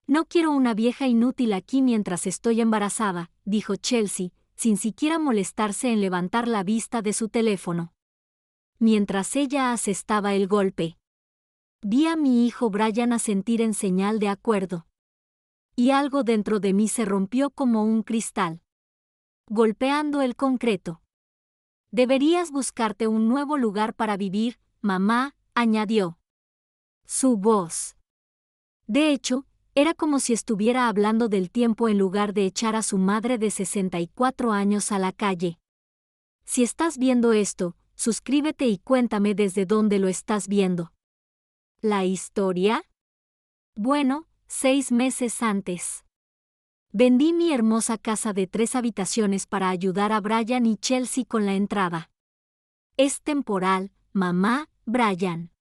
No quiero una vieja inútil aquí mientras estoy embarazada, dijo Chelsea, sin siquiera molestarse en levantar la vista de su teléfono. Mientras ella asestaba el golpe, vi a mi hijo Brian asentir en señal de acuerdo. Y algo dentro de mí se rompió como un cristal, golpeando el concreto. Deberías buscarte un nuevo lugar para vivir, mamá, añadió. Su voz. De hecho, era como si estuviera hablando del tiempo en lugar de echar a su madre de 64 años a la calle. Si estás viendo esto, suscríbete y cuéntame desde dónde lo estás viendo. ¿La historia? Bueno, 6 meses antes. Vendí mi hermosa casa de 3 habitaciones para ayudar a Brian y Chelsea con la entrada. Es temporal, mamá, Brian.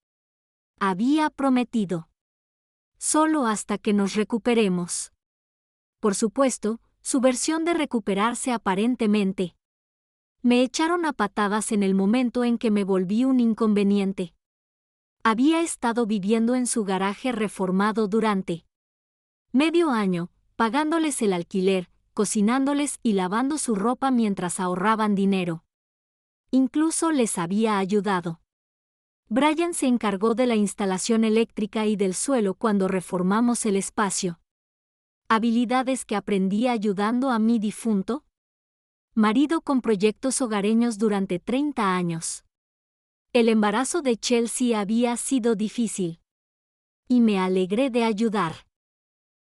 Había prometido. Solo hasta que nos recuperemos. Por supuesto, su versión de recuperarse aparentemente. Me echaron a patadas en el momento en que me volví un inconveniente. Había estado viviendo en su garaje reformado durante medio año, pagándoles el alquiler, cocinándoles y lavando su ropa mientras ahorraban dinero. Incluso les había ayudado. Brian se encargó de la instalación eléctrica y del suelo cuando reformamos el espacio. Habilidades que aprendí ayudando a mi difunto marido con proyectos hogareños durante 30 años. El embarazo de Chelsea había sido difícil. Y me alegré de ayudar.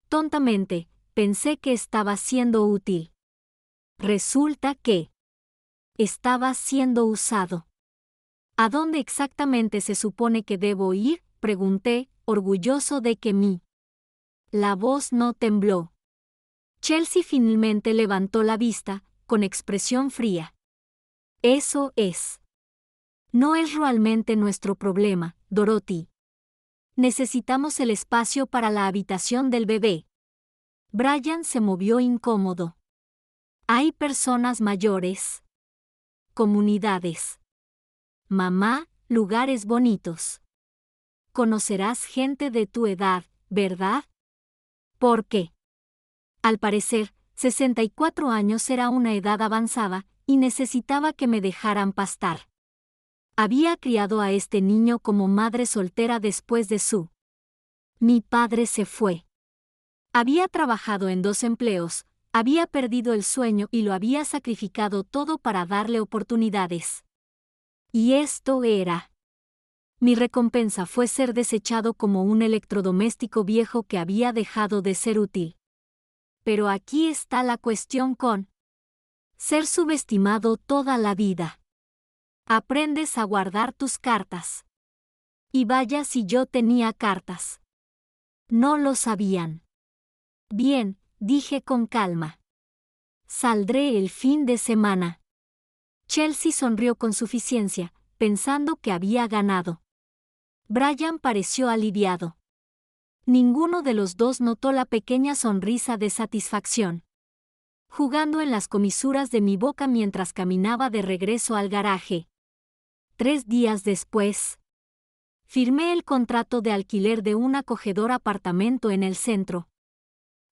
Tontamente, pensé que estaba siendo útil. Resulta que estaba siendo usado. ¿A dónde exactamente se supone que debo ir?, pregunté, orgulloso de que la voz no tembló. Chelsea finalmente levantó la vista, con expresión fría. Eso es. No es realmente nuestro problema, Dorothy. Necesitamos el espacio para la habitación del bebé. Brian se movió incómodo. Hay personas mayores. Comunidades. Mamá, lugares bonitos. Conocerás gente de tu edad, ¿verdad? ¿Por qué? Al parecer, 64 años era una edad avanzada, y necesitaba que me dejaran pastar. Había criado a este niño como madre soltera después de mi padre se fue. Había trabajado en 2 empleos, había perdido el sueño y lo había sacrificado todo para darle oportunidades. Y esto era. Mi recompensa fue ser desechado como un electrodoméstico viejo que había dejado de ser útil. Pero aquí está la cuestión con ser subestimado toda la vida. Aprendes a guardar tus cartas. Y vaya si yo tenía cartas. No lo sabían. Bien, dije con calma. Saldré el fin de semana. Chelsea sonrió con suficiencia, pensando que había ganado. Brian pareció aliviado. Ninguno de los dos notó la pequeña sonrisa de satisfacción. Jugando en las comisuras de mi boca mientras caminaba de regreso al garaje. 3 días después, firmé el contrato de alquiler de un acogedor apartamento en el centro.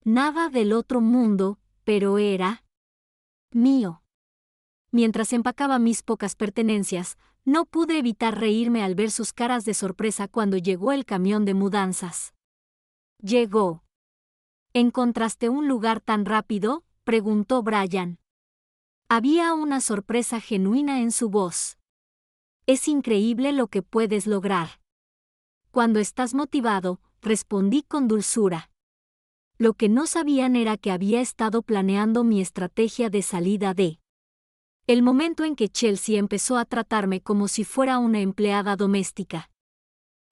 Nada del otro mundo, pero era mío. Mientras empacaba mis pocas pertenencias, no pude evitar reírme al ver sus caras de sorpresa cuando llegó el camión de mudanzas. Llegó. ¿Encontraste un lugar tan rápido?, preguntó Brian. Había una sorpresa genuina en su voz. Es increíble lo que puedes lograr. Cuando estás motivado, respondí con dulzura. Lo que no sabían era que había estado planeando mi estrategia de salida de el momento en que Chelsea empezó a tratarme como si fuera una empleada doméstica.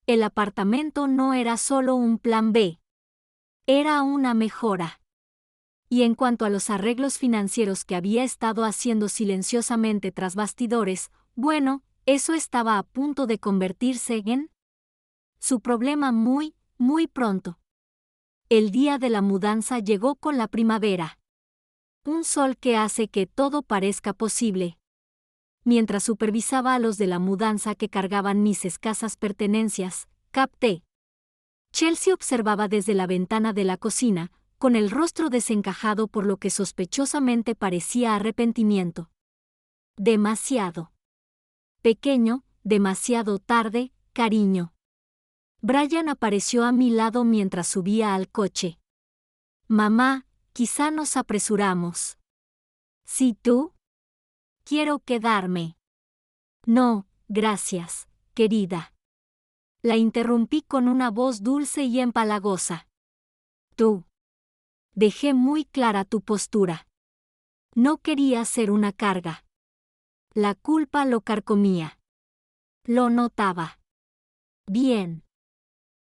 El apartamento no era solo un plan B. Era una mejora. Y en cuanto a los arreglos financieros que había estado haciendo silenciosamente tras bastidores, bueno, eso estaba a punto de convertirse en su problema muy, muy pronto. El día de la mudanza llegó con la primavera. Un sol que hace que todo parezca posible. Mientras supervisaba a los de la mudanza que cargaban mis escasas pertenencias, capté Chelsea observaba desde la ventana de la cocina, con el rostro desencajado por lo que sospechosamente parecía arrepentimiento. Demasiado. Pequeño, demasiado tarde, cariño. Brian apareció a mi lado mientras subía al coche. Mamá, quizá nos apresuramos. ¿Sí tú? Quiero quedarme. No, gracias, querida. La interrumpí con una voz dulce y empalagosa. Tú. Dejé muy clara tu postura. No quería ser una carga. La culpa lo carcomía. Lo notaba. Bien.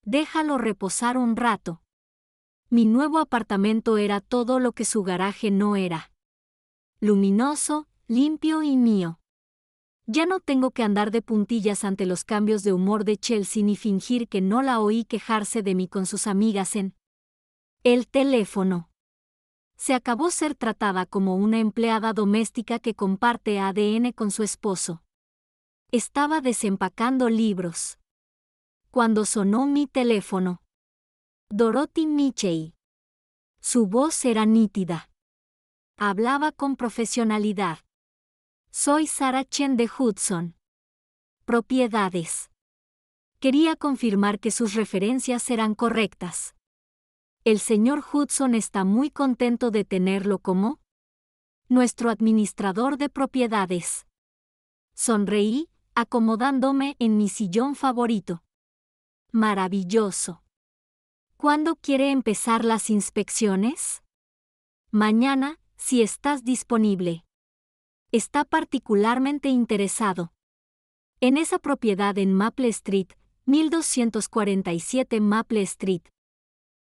Déjalo reposar un rato. Mi nuevo apartamento era todo lo que su garaje no era. Luminoso, limpio y mío. Ya no tengo que andar de puntillas ante los cambios de humor de Chelsea ni fingir que no la oí quejarse de mí con sus amigas en el teléfono. Se acabó ser tratada como una empleada doméstica que comparte ADN con su esposo. Estaba desempacando libros. Cuando sonó mi teléfono. Dorothy Mitchell. Su voz era nítida. Hablaba con profesionalidad. Soy Sarah Chen de Hudson. Propiedades. Quería confirmar que sus referencias eran correctas. El señor Hudson está muy contento de tenerlo como nuestro administrador de propiedades. Sonreí, acomodándome en mi sillón favorito. Maravilloso. ¿Cuándo quiere empezar las inspecciones? Mañana, si estás disponible. Está particularmente interesado en esa propiedad en Maple Street, 1247 Maple Street.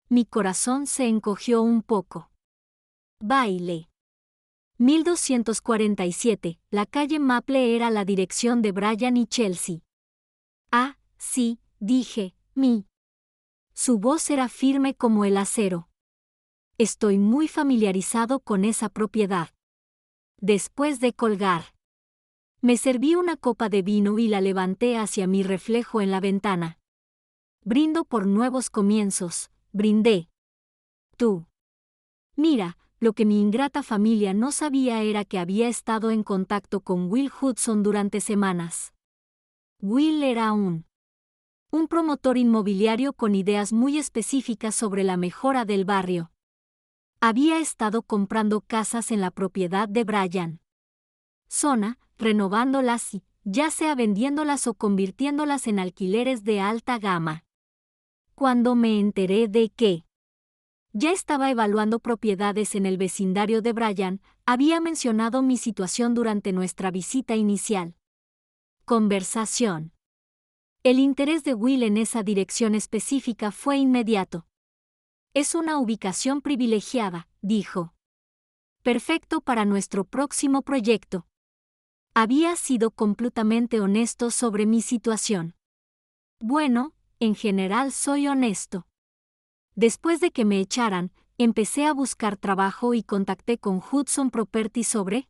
Mi corazón se encogió un poco. Baile. 1247, la calle Maple era la dirección de Brian y Chelsea. Ah, sí, dije, Su voz era firme como el acero. Estoy muy familiarizado con esa propiedad. Después de colgar, me serví una copa de vino y la levanté hacia mi reflejo en la ventana. Brindo por nuevos comienzos, brindé. Tú. Mira, lo que mi ingrata familia no sabía era que había estado en contacto con Will Hudson durante semanas. Will era un promotor inmobiliario con ideas muy específicas sobre la mejora del barrio. Había estado comprando casas en la propiedad de Brian. Zona, renovándolas y, ya sea vendiéndolas o convirtiéndolas en alquileres de alta gama. Cuando me enteré de que ya estaba evaluando propiedades en el vecindario de Brian, había mencionado mi situación durante nuestra visita inicial. Conversación. El interés de Will en esa dirección específica fue inmediato. Es una ubicación privilegiada, dijo. Perfecto para nuestro próximo proyecto. Había sido completamente honesto sobre mi situación. Bueno, en general soy honesto. Después de que me echaran, empecé a buscar trabajo y contacté con Hudson Property sobre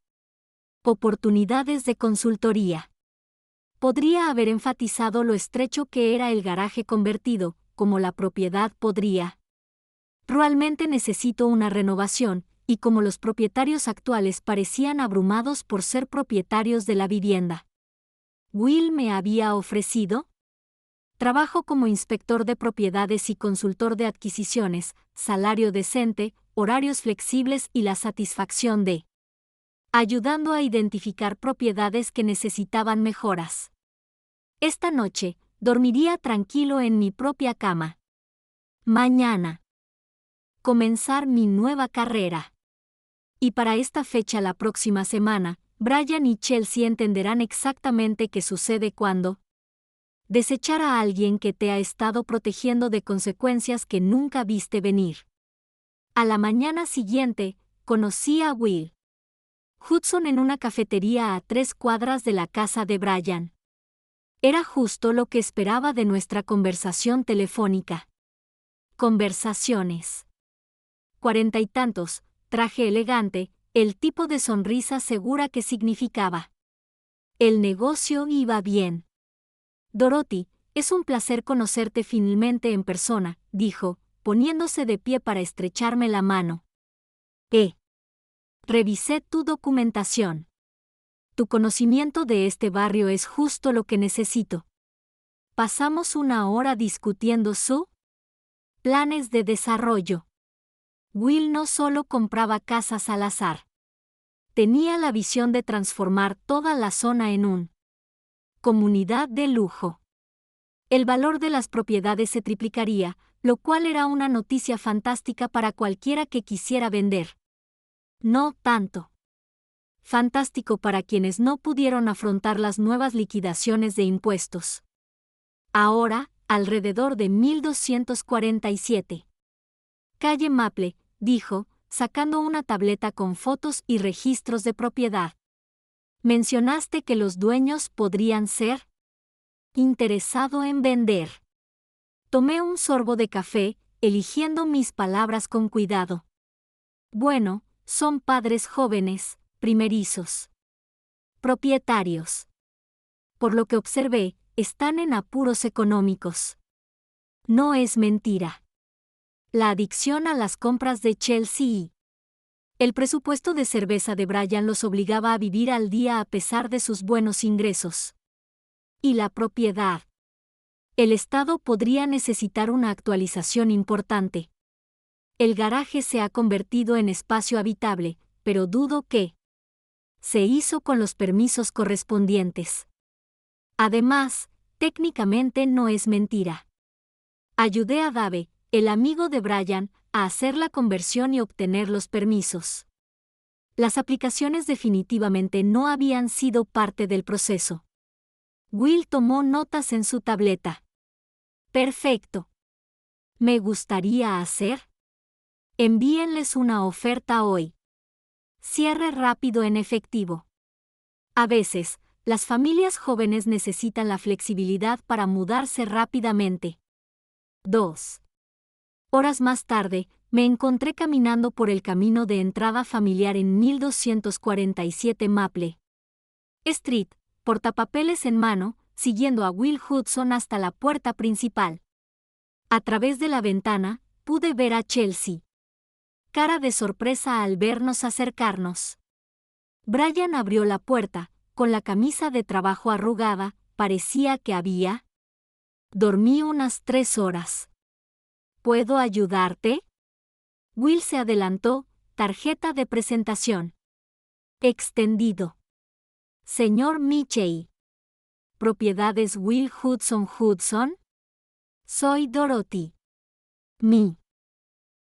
oportunidades de consultoría. Podría haber enfatizado lo estrecho que era el garaje convertido, como la propiedad podría. Realmente necesito una renovación, y como los propietarios actuales parecían abrumados por ser propietarios de la vivienda. Will me había ofrecido trabajo como inspector de propiedades y consultor de adquisiciones, salario decente, horarios flexibles y la satisfacción de ayudando a identificar propiedades que necesitaban mejoras. Esta noche, dormiría tranquilo en mi propia cama. Mañana. Comenzar mi nueva carrera. Y para esta fecha la próxima semana, Brian y Chelsea entenderán exactamente qué sucede cuando desechar a alguien que te ha estado protegiendo de consecuencias que nunca viste venir. A la mañana siguiente, conocí a Will Hudson en una cafetería a 3 cuadras de la casa de Brian. Era justo lo que esperaba de nuestra conversación telefónica. Conversaciones. 40 y tantos, traje elegante, el tipo de sonrisa segura que significaba. El negocio iba bien. Dorothy, Es un placer conocerte finalmente en persona, dijo, poniéndose de pie para estrecharme la mano. Revisé tu documentación. Tu conocimiento de este barrio es justo lo que necesito. Pasamos una hora discutiendo su planes de desarrollo. Will no solo compraba casas al azar. Tenía la visión de transformar toda la zona en una comunidad de lujo. El valor de las propiedades se triplicaría, lo cual era una noticia fantástica para cualquiera que quisiera vender. No tanto fantástico para quienes no pudieron afrontar las nuevas liquidaciones de impuestos. Ahora, alrededor de 1247. Calle Maple, dijo, sacando una tableta con fotos y registros de propiedad. Mencionaste que los dueños podrían ser interesado en vender. Tomé un sorbo de café, eligiendo mis palabras con cuidado. Bueno, son padres jóvenes, primerizos. Propietarios. Por lo que observé, están en apuros económicos. No es mentira. La adicción a las compras de Chelsea y el presupuesto de cerveza de Brian los obligaba a vivir al día a pesar de sus buenos ingresos. Y la propiedad. El Estado podría necesitar una actualización importante. El garaje se ha convertido en espacio habitable, pero dudo que se hizo con los permisos correspondientes. Además, técnicamente no es mentira. Ayudé a Dave, el amigo de Brian, a hacer la conversión y obtener los permisos. Las aplicaciones definitivamente no habían sido parte del proceso. Will tomó notas en su tableta. Perfecto. Me gustaría hacer. Envíenles una oferta hoy. Cierre rápido en efectivo. A veces, las familias jóvenes necesitan la flexibilidad para mudarse rápidamente. 2 horas más tarde, me encontré caminando por el camino de entrada familiar en 1247 Maple Street, portapapeles en mano, siguiendo a Will Hudson hasta la puerta principal. A través de la ventana, pude ver a Chelsea. Cara de sorpresa al vernos acercarnos. Brian abrió la puerta, con la camisa de trabajo arrugada, parecía que había. Dormí unas 3 horas. ¿Puedo ayudarte? Will se adelantó, tarjeta de presentación. Extendido. Señor Mitchell. ¿Propiedades Will Hudson Hudson? Soy Dorothy. Mi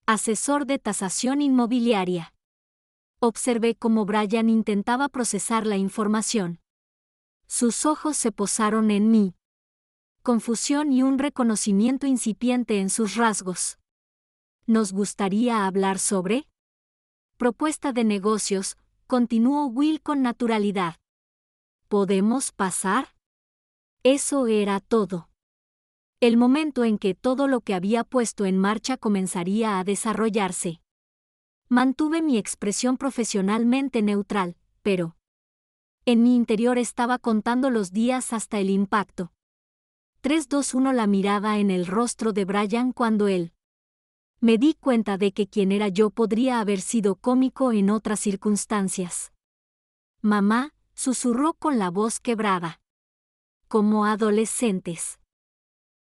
asesor de tasación inmobiliaria. Observé cómo Brian intentaba procesar la información. Sus ojos se posaron en mí. Confusión y un reconocimiento incipiente en sus rasgos. ¿Nos gustaría hablar sobre? Propuesta de negocios, continuó Will con naturalidad. ¿Podemos pasar? Eso era todo. El momento en que todo lo que había puesto en marcha comenzaría a desarrollarse. Mantuve mi expresión profesionalmente neutral, pero en mi interior estaba contando los días hasta el impacto. 3-2-1 La mirada en el rostro de Brian cuando él. Me di cuenta de que quien era yo podría haber sido cómico en otras circunstancias. Mamá, susurró con la voz quebrada. Como adolescentes.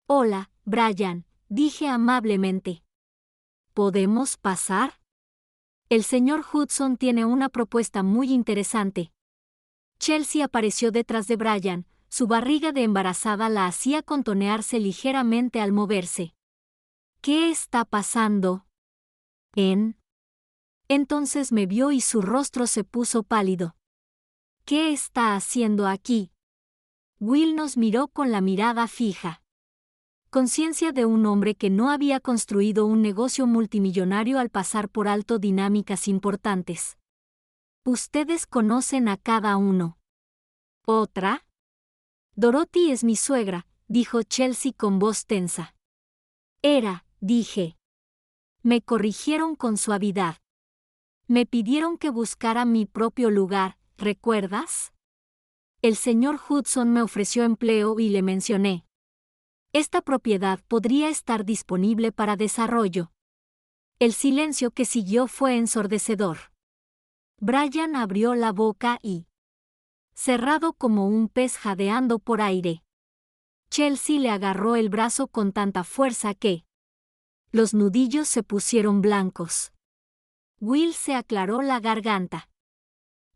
Hola, Brian, dije amablemente. ¿Podemos pasar? El señor Hudson tiene una propuesta muy interesante. Chelsea apareció detrás de Brian, su barriga de embarazada la hacía contonearse ligeramente al moverse. ¿Qué está pasando? Entonces me vio y su rostro se puso pálido. ¿Qué está haciendo aquí? Will nos miró con la mirada fija. Conciencia de un hombre que no había construido un negocio multimillonario al pasar por alto dinámicas importantes. Ustedes conocen a cada uno. ¿Otra? Dorothy es mi suegra, dijo Chelsea con voz tensa. Era, dije. Me corrigieron con suavidad. Me pidieron que buscara mi propio lugar, ¿recuerdas? El señor Hudson me ofreció empleo y le mencioné. Esta propiedad podría estar disponible para desarrollo. El silencio que siguió fue ensordecedor. Brian abrió la boca y, cerrado como un pez jadeando por aire, Chelsea le agarró el brazo con tanta fuerza que los nudillos se pusieron blancos. Will se aclaró la garganta.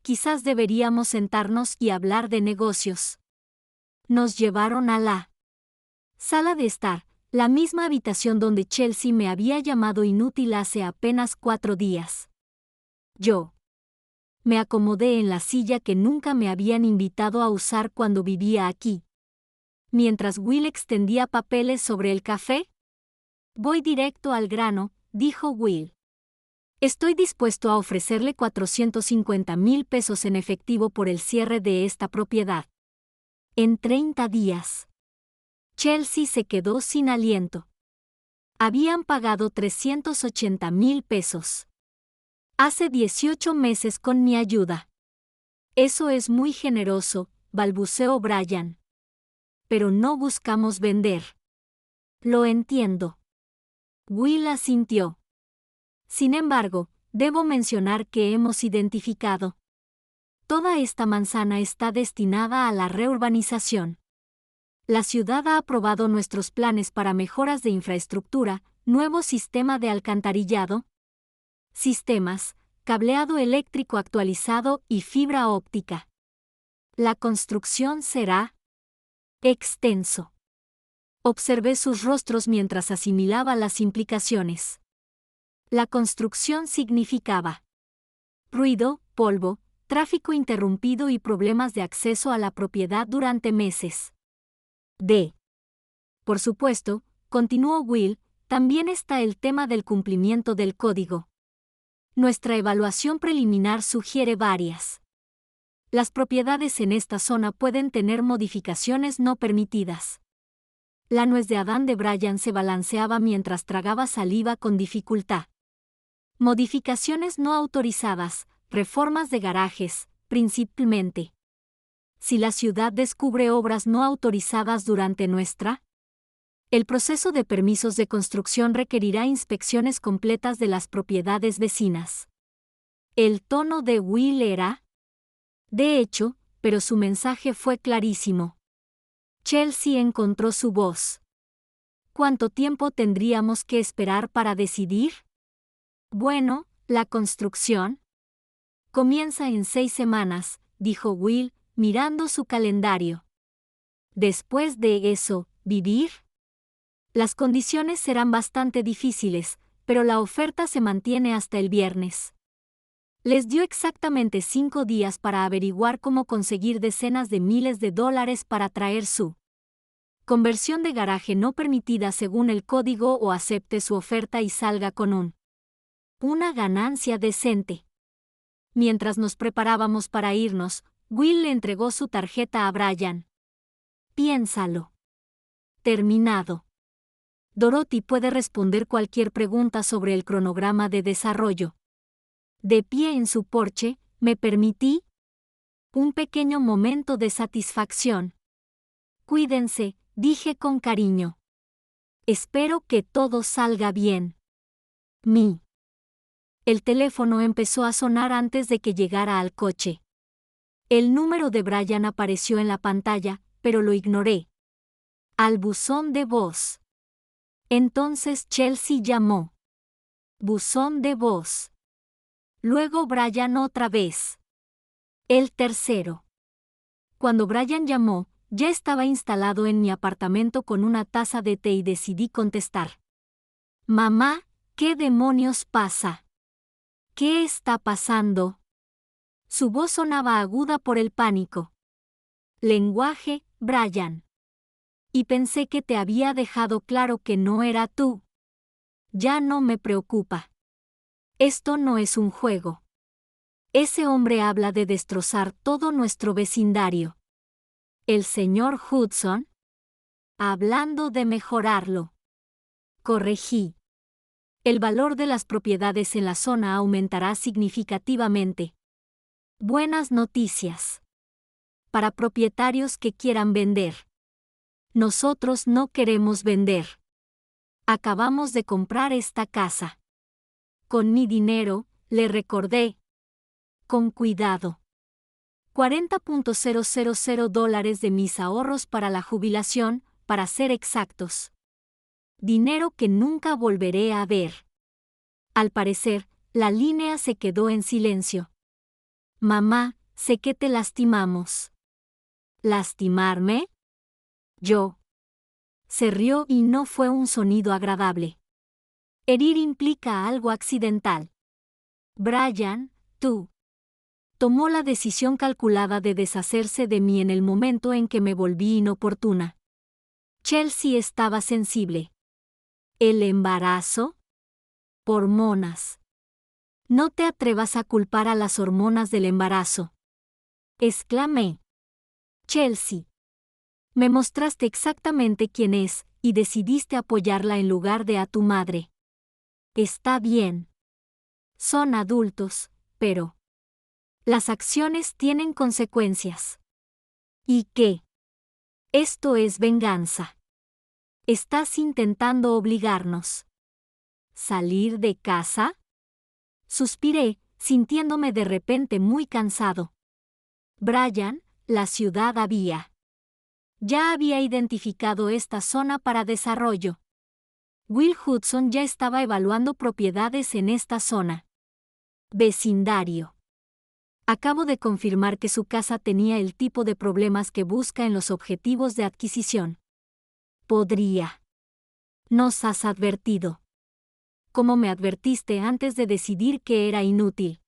Quizás deberíamos sentarnos y hablar de negocios. Nos llevaron a la sala de estar, la misma habitación donde Chelsea me había llamado inútil hace apenas 4 días. Yo me acomodé en la silla que nunca me habían invitado a usar cuando vivía aquí. Mientras Will extendía papeles sobre el café. Voy directo al grano, dijo Will. Estoy dispuesto a ofrecerle 450,000 pesos en efectivo por el cierre de esta propiedad. En 30 días. Chelsea se quedó sin aliento. Habían pagado 380,000 pesos. Hace 18 meses con mi ayuda. Eso es muy generoso, balbuceó Brian. Pero no buscamos vender. Lo entiendo. Will asintió. Sin embargo, debo mencionar que hemos identificado. Toda esta manzana está destinada a la reurbanización. La ciudad ha aprobado nuestros planes para mejoras de infraestructura, nuevo sistema de alcantarillado, sistemas, cableado eléctrico actualizado y fibra óptica. La construcción será extenso. Observé sus rostros mientras asimilaba las implicaciones. La construcción significaba ruido, polvo, tráfico interrumpido y problemas de acceso a la propiedad durante meses. Por supuesto, continuó Will, también está el tema del cumplimiento del código. Nuestra evaluación preliminar sugiere varias. Las propiedades en esta zona pueden tener modificaciones no permitidas. La nuez de Adán de Brian se balanceaba mientras tragaba saliva con dificultad. Modificaciones no autorizadas, reformas de garajes, principalmente. Si la ciudad descubre obras no autorizadas durante el proceso de permisos de construcción requerirá inspecciones completas de las propiedades vecinas. El tono de Will era de hecho, pero su mensaje fue clarísimo. Chelsea encontró su voz. ¿Cuánto tiempo tendríamos que esperar para decidir? Bueno, la construcción comienza en 6 semanas, dijo Will, mirando su calendario. Después de eso, ¿vivir? Las condiciones serán bastante difíciles, pero la oferta se mantiene hasta el viernes. Les dio exactamente 5 días para averiguar cómo conseguir decenas de miles de dólares para traer su conversión de garaje no permitida según el código o acepte su oferta y salga con una ganancia decente. Mientras nos preparábamos para irnos, Will le entregó su tarjeta a Brian. Piénsalo. Terminado. Dorothy puede responder cualquier pregunta sobre el cronograma de desarrollo. De pie en su porche, me permití un pequeño momento de satisfacción. Cuídense, dije con cariño. Espero que todo salga bien. El teléfono empezó a sonar antes de que llegara al coche. El número de Brian apareció en la pantalla, pero lo ignoré. Al buzón de voz. Entonces Chelsea llamó. Buzón de voz. Luego Brian otra vez. El tercero. Cuando Brian llamó, ya estaba instalado en mi apartamento con una taza de té y decidí contestar. Mamá, ¿qué demonios pasa? ¿Qué está pasando? Su voz sonaba aguda por el pánico. Lenguaje, Brian. Y pensé que te había dejado claro que no era tú. Ya no me preocupa. Esto no es un juego. Ese hombre habla de destrozar todo nuestro vecindario. El señor Hudson. Hablando de mejorarlo. Corregí. El valor de las propiedades en la zona aumentará significativamente. Buenas noticias. Para propietarios que quieran vender. Nosotros no queremos vender. Acabamos de comprar esta casa. Con mi dinero, le recordé. Con cuidado. $40,000 de mis ahorros para la jubilación, para ser exactos. Dinero que nunca volveré a ver. Al parecer, la línea se quedó en silencio. Mamá, sé que te lastimamos. ¿Lastimarme? Yo. Se rió y no fue un sonido agradable. Herir implica algo accidental. Brian, tú. Tomó la decisión calculada de deshacerse de mí en el momento en que me volví inoportuna. Chelsea estaba sensible. ¿El embarazo? Hormonas. No te atrevas a culpar a las hormonas del embarazo. Exclamé. Chelsea. Me mostraste exactamente quién es, y decidiste apoyarla en lugar de a tu madre. Está bien. Son adultos, pero las acciones tienen consecuencias. ¿Y qué? Esto es venganza. Estás intentando obligarnos. ¿Salir de casa? Suspiré, sintiéndome de repente muy cansado. Brian, la ciudad había. Ya había identificado esta zona para desarrollo. Will Hudson ya estaba evaluando propiedades en esta zona. Vecindario. Acabo de confirmar que su casa tenía el tipo de problemas que busca en los objetivos de adquisición. Podría. Nos has advertido. Como me advertiste antes de decidir que era inútil.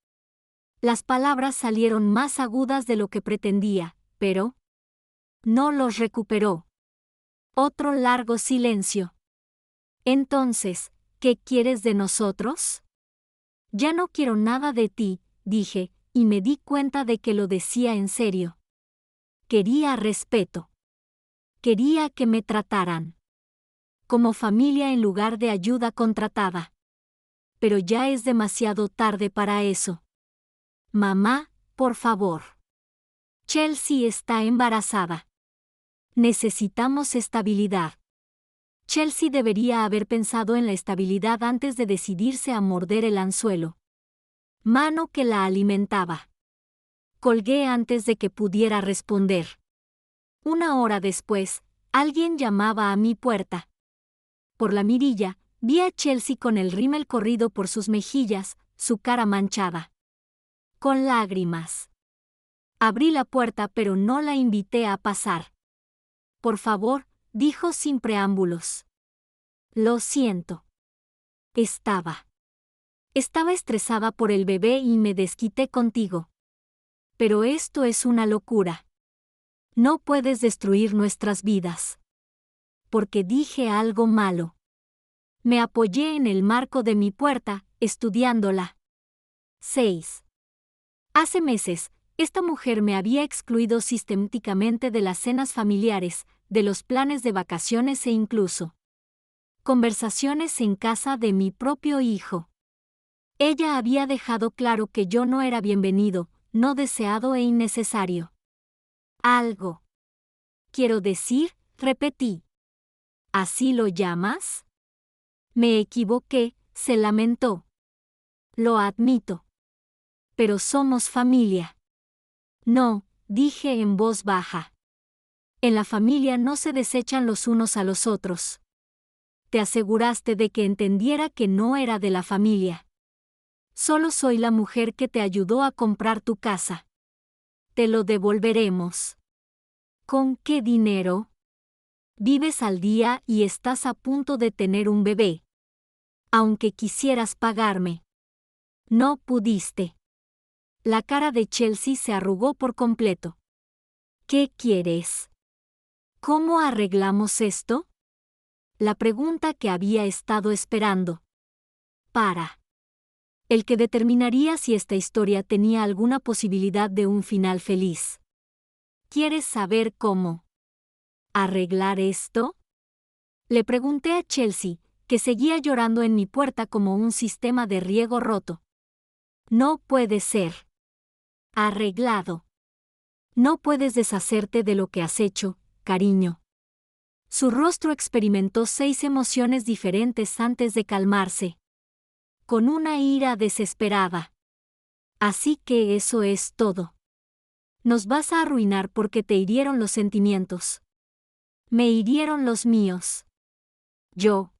Las palabras salieron más agudas de lo que pretendía, pero no los recuperó. Otro largo silencio. Entonces, ¿qué quieres de nosotros? Ya no quiero nada de ti, dije, y me di cuenta de que lo decía en serio. Quería respeto. Quería que me trataran como familia en lugar de ayuda contratada. Pero ya es demasiado tarde para eso. Mamá, por favor. Chelsea está embarazada. Necesitamos estabilidad. Chelsea debería haber pensado en la estabilidad antes de decidirse a morder el anzuelo. Mano que la alimentaba. Colgué antes de que pudiera responder. 1 hora después, alguien llamaba a mi puerta. Por la mirilla, vi a Chelsea con el rímel corrido por sus mejillas, su cara manchada. Con lágrimas. Abrí la puerta pero no la invité a pasar. Por favor, dijo sin preámbulos. Lo siento. Estaba estresada por el bebé y me desquité contigo. Pero esto es una locura. No puedes destruir nuestras vidas. Porque dije algo malo. Me apoyé en el marco de mi puerta, estudiándola. 6. Hace meses, esta mujer me había excluido sistemáticamente de las cenas familiares, de los planes de vacaciones e incluso conversaciones en casa de mi propio hijo. Ella había dejado claro que yo no era bienvenido, no deseado e innecesario. Algo. Quiero decir, repetí. ¿Así lo llamas? Me equivoqué, se lamentó. Lo admito. Pero somos familia. No, dije en voz baja. En la familia no se desechan los unos a los otros. Te aseguraste de que entendiera que no era de la familia. Solo soy la mujer que te ayudó a comprar tu casa. Te lo devolveremos. ¿Con qué dinero? Vives al día y estás a punto de tener un bebé. Aunque quisieras pagarme. No pudiste. La cara de Chelsea se arrugó por completo. ¿Qué quieres? ¿Cómo arreglamos esto? La pregunta que había estado esperando. El que determinaría si esta historia tenía alguna posibilidad de un final feliz. ¿Quieres saber cómo arreglar esto? Le pregunté a Chelsea, que seguía llorando en mi puerta como un sistema de riego roto. No puede ser arreglado. No puedes deshacerte de lo que has hecho, cariño. Su rostro experimentó 6 emociones diferentes antes de calmarse. Con una ira desesperada. Así que eso es todo. Nos vas a arruinar porque te hirieron los sentimientos. Me hirieron los míos. Yo.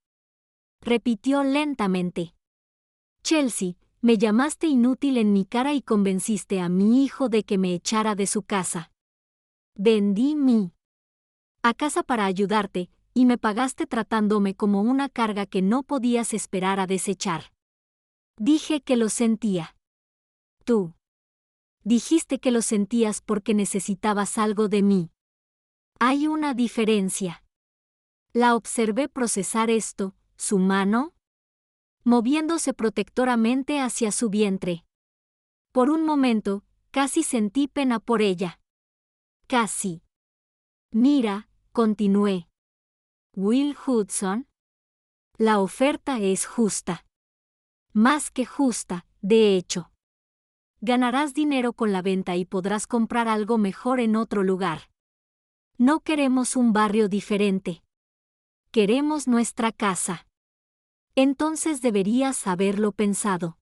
Repitió lentamente. Chelsea, me llamaste inútil en mi cara y convenciste a mi hijo de que me echara de su casa. Vendí a casa para ayudarte, y me pagaste tratándome como una carga que no podías esperar a desechar. Dije que lo sentía. Tú. Dijiste que lo sentías porque necesitabas algo de mí. Hay una diferencia. La observé procesar esto, su mano, moviéndose protectoramente hacia su vientre. Por un momento, casi sentí pena por ella. Casi. Mira, continué. Will Hudson. La oferta es justa. Más que justa, de hecho. Ganarás dinero con la venta y podrás comprar algo mejor en otro lugar. No queremos un barrio diferente. Queremos nuestra casa. Entonces deberías haberlo pensado.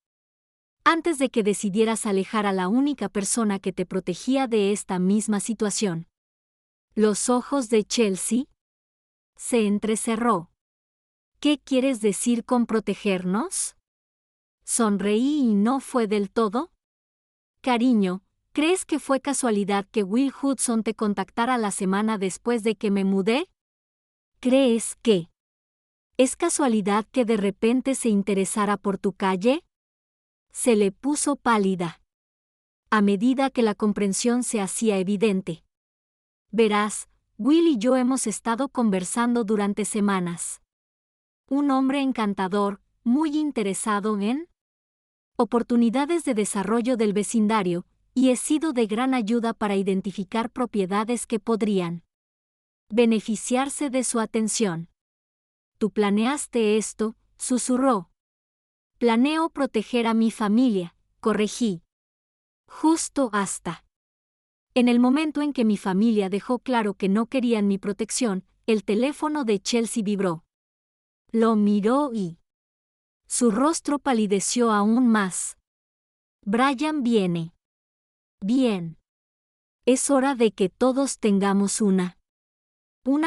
Antes de que decidieras alejar a la única persona que te protegía de esta misma situación. Los ojos de Chelsea se entrecerró. ¿Qué quieres decir con protegernos? Sonreí y no fue del todo. Cariño, ¿crees que fue casualidad que Will Hudson te contactara la semana después de que me mudé? ¿Crees que es casualidad que de repente se interesara por tu calle? Se le puso pálida. A medida que la comprensión se hacía evidente. Verás, Will y yo hemos estado conversando durante semanas. Un hombre encantador, muy interesado en oportunidades de desarrollo del vecindario, y he sido de gran ayuda para identificar propiedades que podrían beneficiarse de su atención. Tú planeaste esto, susurró. Planeo proteger a mi familia, corregí. Justo hasta. En el momento en que mi familia dejó claro que no querían mi protección, el teléfono de Chelsea vibró. Lo miró y su rostro palideció aún más. Brian viene. Bien. Es hora de que todos tengamos una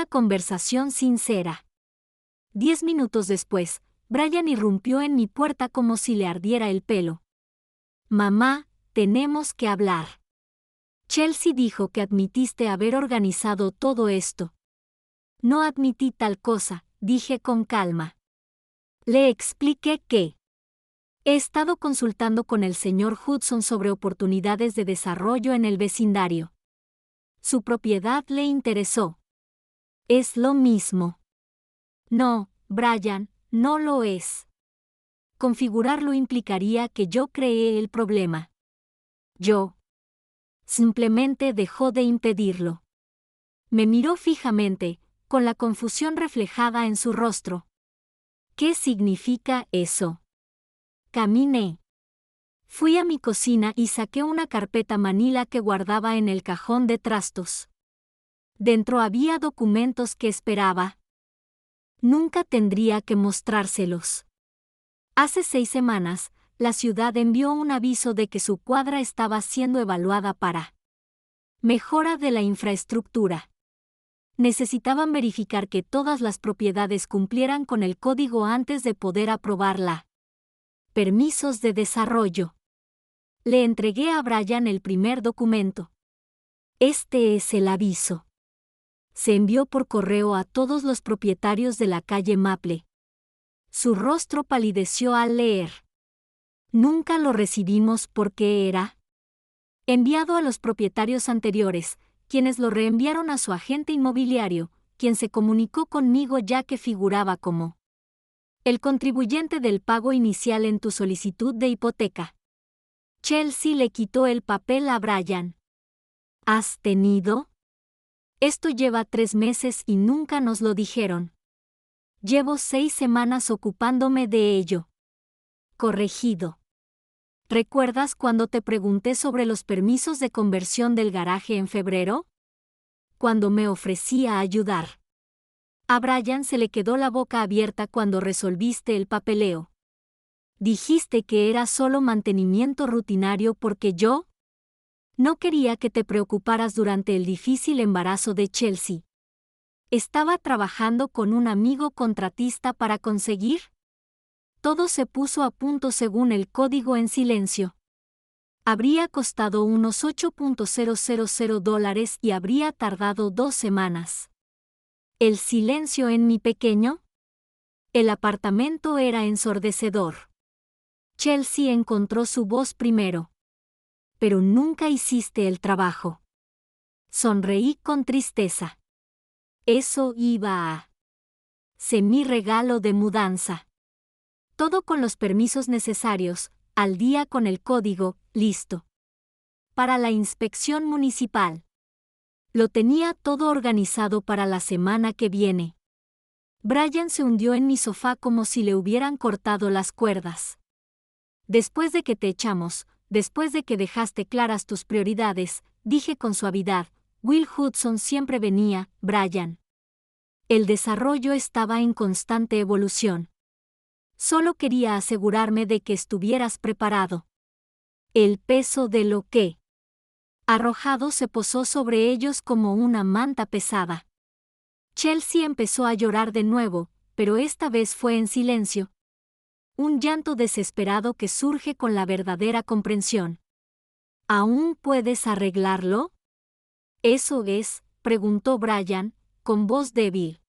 conversación sincera. 10 minutos después, Brian irrumpió en mi puerta como si le ardiera el pelo. Mamá, tenemos que hablar. Chelsea dijo que admitiste haber organizado todo esto. No admití tal cosa, dije con calma. Le expliqué que he estado consultando con el señor Hudson sobre oportunidades de desarrollo en el vecindario. Su propiedad le interesó. Es lo mismo. No, Brian, no lo es. Configurarlo implicaría que yo creé el problema. Yo. Simplemente dejó de impedirlo. Me miró fijamente, con la confusión reflejada en su rostro. ¿Qué significa eso? Caminé. Fui a mi cocina y saqué una carpeta manila que guardaba en el cajón de trastos. Dentro había documentos que esperaba. Nunca tendría que mostrárselos. Hace 6 semanas, la ciudad envió un aviso de que su cuadra estaba siendo evaluada para mejora de la infraestructura. Necesitaban verificar que todas las propiedades cumplieran con el código antes de poder aprobarla. Permisos de desarrollo. Le entregué a Brian el primer documento. Este es el aviso. Se envió por correo a todos los propietarios de la calle Maple. Su rostro palideció al leer. Nunca lo recibimos porque era enviado a los propietarios anteriores, quienes lo reenviaron a su agente inmobiliario, quien se comunicó conmigo ya que figuraba como el contribuyente del pago inicial en tu solicitud de hipoteca. Chelsea le quitó el papel a Brian. ¿Has tenido? Esto lleva 3 meses y nunca nos lo dijeron. Llevo 6 semanas ocupándome de ello. Corregido. ¿Recuerdas cuando te pregunté sobre los permisos de conversión del garaje en febrero? Cuando me ofrecí a ayudar. A Brian se le quedó la boca abierta cuando resolviste el papeleo. Dijiste que era solo mantenimiento rutinario porque yo no quería que te preocuparas durante el difícil embarazo de Chelsea. Estaba trabajando con un amigo contratista para conseguir. Todo se puso a punto según el código en silencio. Habría costado unos $8,000 y habría tardado 2 semanas. ¿El silencio en mi pequeño? El apartamento era ensordecedor. Chelsea encontró su voz primero. Pero nunca hiciste el trabajo. Sonreí con tristeza. Eso iba a ser mi regalo de mudanza. Todo con los permisos necesarios, al día con el código, listo. Para la inspección municipal. Lo tenía todo organizado para la semana que viene. Brian se hundió en mi sofá como si le hubieran cortado las cuerdas. Después de que te echamos, después de que dejaste claras tus prioridades, dije con suavidad, Will Hudson siempre venía, Brian. El desarrollo estaba en constante evolución. Solo quería asegurarme de que estuvieras preparado. El peso de lo que arrojado se posó sobre ellos como una manta pesada. Chelsea empezó a llorar de nuevo, pero esta vez fue en silencio. Un llanto desesperado que surge con la verdadera comprensión. ¿Aún puedes arreglarlo? ¿Eso es?, preguntó Brian, con voz débil.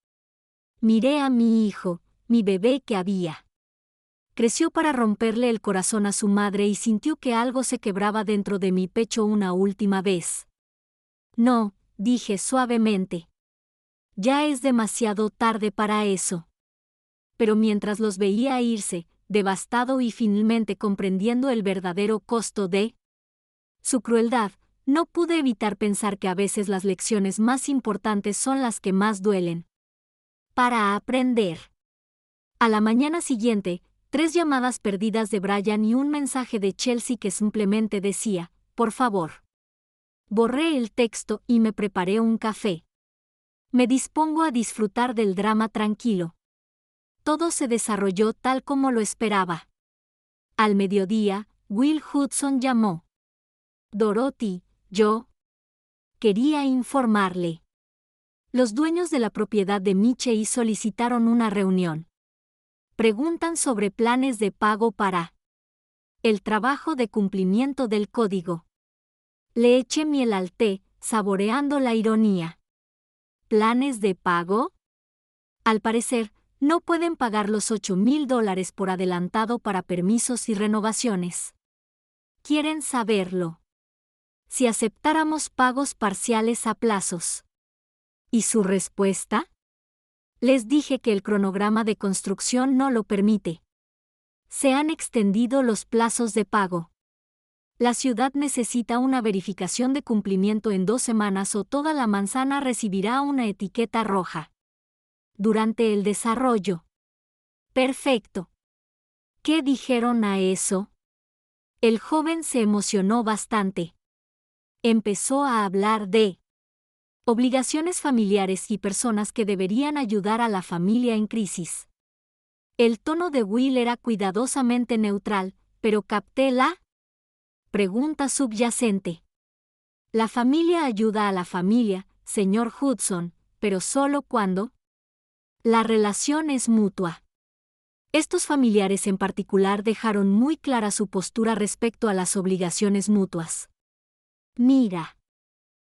Miré a mi hijo, mi bebé que había creció para romperle el corazón a su madre y sintió que algo se quebraba dentro de mi pecho una última vez. No, dije suavemente. Ya es demasiado tarde para eso. Pero mientras los veía irse, devastado y finalmente comprendiendo el verdadero costo de su crueldad, no pude evitar pensar que a veces las lecciones más importantes son las que más duelen. Para aprender. A la mañana siguiente, 3 llamadas perdidas de Brian y un mensaje de Chelsea que simplemente decía, por favor. Borré el texto y me preparé un café. Me dispongo a disfrutar del drama tranquilo. Todo se desarrolló tal como lo esperaba. Al mediodía, Will Hudson llamó. Dorothy, yo quería informarle. Los dueños de la propiedad de Michie solicitaron una reunión. Preguntan sobre planes de pago para el trabajo de cumplimiento del código. Le eché miel al té, saboreando la ironía. ¿Planes de pago? Al parecer, no pueden pagar los $8,000 por adelantado para permisos y renovaciones. Quieren saberlo. Si aceptáramos pagos parciales a plazos. ¿Y su respuesta? Les dije que el cronograma de construcción no lo permite. Se han extendido los plazos de pago. La ciudad necesita una verificación de cumplimiento en 2 semanas o toda la manzana recibirá una etiqueta roja. Durante el desarrollo. Perfecto. ¿Qué dijeron a eso? El joven se emocionó bastante. Empezó a hablar de obligaciones familiares y personas que deberían ayudar a la familia en crisis. El tono de Will era cuidadosamente neutral, pero capté la pregunta subyacente. La familia ayuda a la familia, señor Hudson, pero solo cuando la relación es mutua. Estos familiares en particular dejaron muy clara su postura respecto a las obligaciones mutuas. Mira.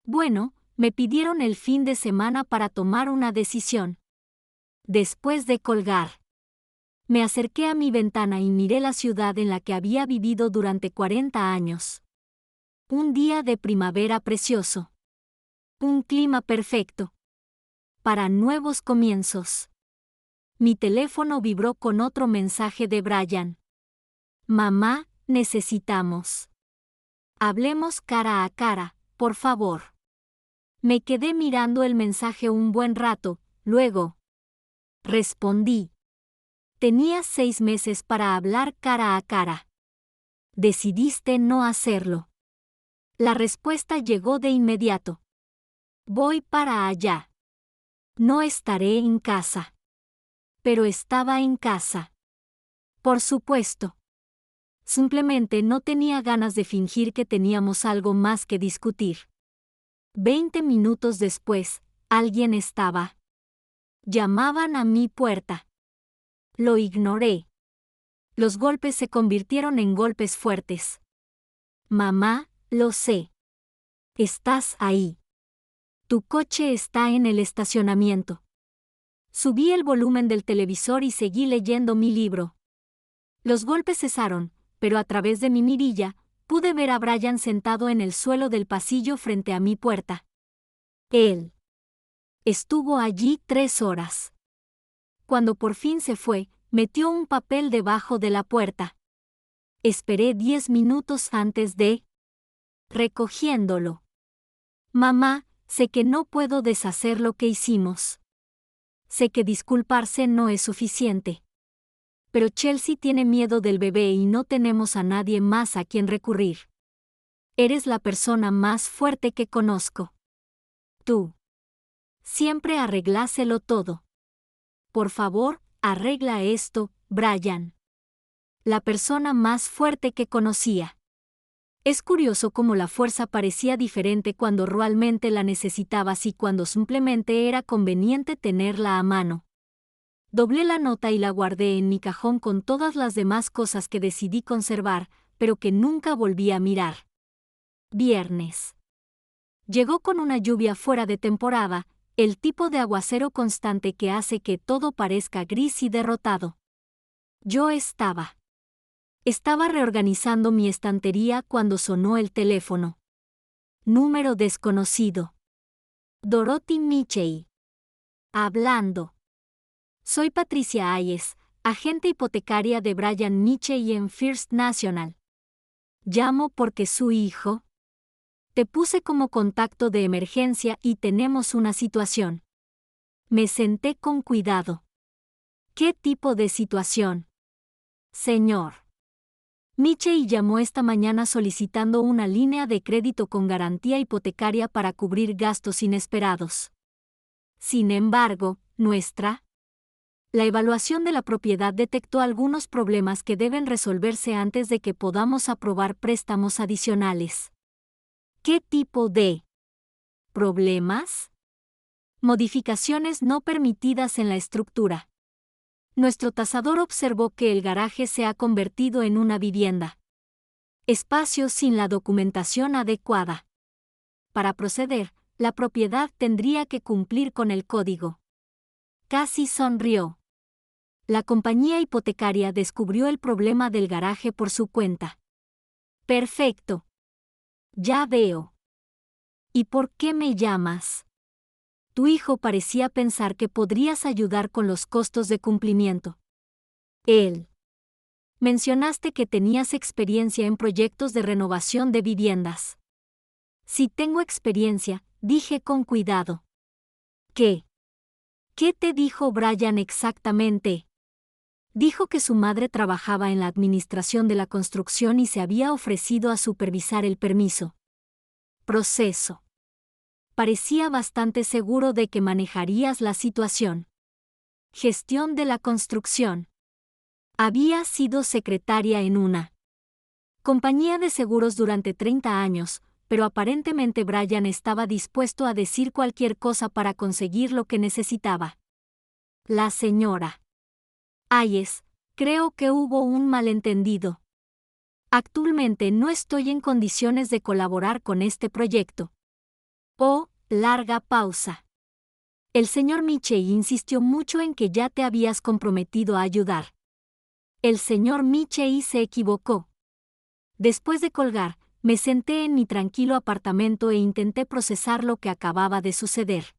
Bueno, me pidieron el fin de semana para tomar una decisión. Después de colgar, me acerqué a mi ventana y miré la ciudad en la que había vivido durante 40 años. Un día de primavera precioso. Un clima perfecto. Para nuevos comienzos. Mi teléfono vibró con otro mensaje de Brian. Mamá, necesitamos. Hablemos cara a cara, por favor. Me quedé mirando el mensaje un buen rato, luego respondí. Tenías 6 meses para hablar cara a cara. Decidiste no hacerlo. La respuesta llegó de inmediato. Voy para allá. No estaré en casa. Pero estaba en casa. Por supuesto. Simplemente no tenía ganas de fingir que teníamos algo más que discutir. 20 minutos después, alguien estaba. Llamaban a mi puerta. Lo ignoré. Los golpes se convirtieron en golpes fuertes. Mamá, lo sé. Estás ahí. Tu coche está en el estacionamiento. Subí el volumen del televisor y seguí leyendo mi libro. Los golpes cesaron, pero a través de mi mirilla, pude ver a Brian sentado en el suelo del pasillo frente a mi puerta. Él estuvo allí 3 horas. Cuando por fin se fue, metió un papel debajo de la puerta. Esperé 10 minutos antes de recogiéndolo. Mamá, sé que no puedo deshacer lo que hicimos. Sé que disculparse no es suficiente. Pero Chelsea tiene miedo del bebé y no tenemos a nadie más a quien recurrir. Eres la persona más fuerte que conozco. Tú. Siempre arregláselo todo. Por favor, arregla esto, Brian. La persona más fuerte que conocía. Es curioso cómo la fuerza parecía diferente cuando realmente la necesitabas y cuando simplemente era conveniente tenerla a mano. Doblé la nota y la guardé en mi cajón con todas las demás cosas que decidí conservar, pero que nunca volví a mirar. Viernes. Llegó con una lluvia fuera de temporada, el tipo de aguacero constante que hace que todo parezca gris y derrotado. Yo estaba reorganizando mi estantería cuando sonó el teléfono. Número desconocido. Dorothy Mitchell. Hablando. Soy Patricia Hayes, agente hipotecaria de Brian Mitchell en First National. Llamo porque su hijo. Te puse como contacto de emergencia y tenemos una situación. Me senté con cuidado. ¿Qué tipo de situación? Señor. Mitchell llamó esta mañana solicitando una línea de crédito con garantía hipotecaria para cubrir gastos inesperados. Sin embargo, la evaluación de la propiedad detectó algunos problemas que deben resolverse antes de que podamos aprobar préstamos adicionales. ¿Qué tipo de problemas? Modificaciones no permitidas en la estructura. Nuestro tasador observó que el garaje se ha convertido en una vivienda. Espacio sin la documentación adecuada. Para proceder, la propiedad tendría que cumplir con el código. Casi sonrió. La compañía hipotecaria descubrió el problema del garaje por su cuenta. Perfecto. Ya veo. ¿Y por qué me llamas? Tu hijo parecía pensar que podrías ayudar con los costos de cumplimiento. Él. Mencionaste que tenías experiencia en proyectos de renovación de viviendas. Si tengo experiencia, dije con cuidado. ¿Qué? ¿Qué te dijo Brian exactamente? Dijo que su madre trabajaba en la administración de la construcción y se había ofrecido a supervisar el permiso. Proceso. Parecía bastante seguro de que manejarías la situación. Gestión de la construcción. Había sido secretaria en una compañía de seguros durante 30 años, pero aparentemente Brian estaba dispuesto a decir cualquier cosa para conseguir lo que necesitaba. La señora Hayes, creo que hubo un malentendido. Actualmente no estoy en condiciones de colaborar con este proyecto. Oh, larga pausa. El señor Mitchell insistió mucho en que ya te habías comprometido a ayudar. El señor Mitchell se equivocó. Después de colgar, me senté en mi tranquilo apartamento e intenté procesar lo que acababa de suceder.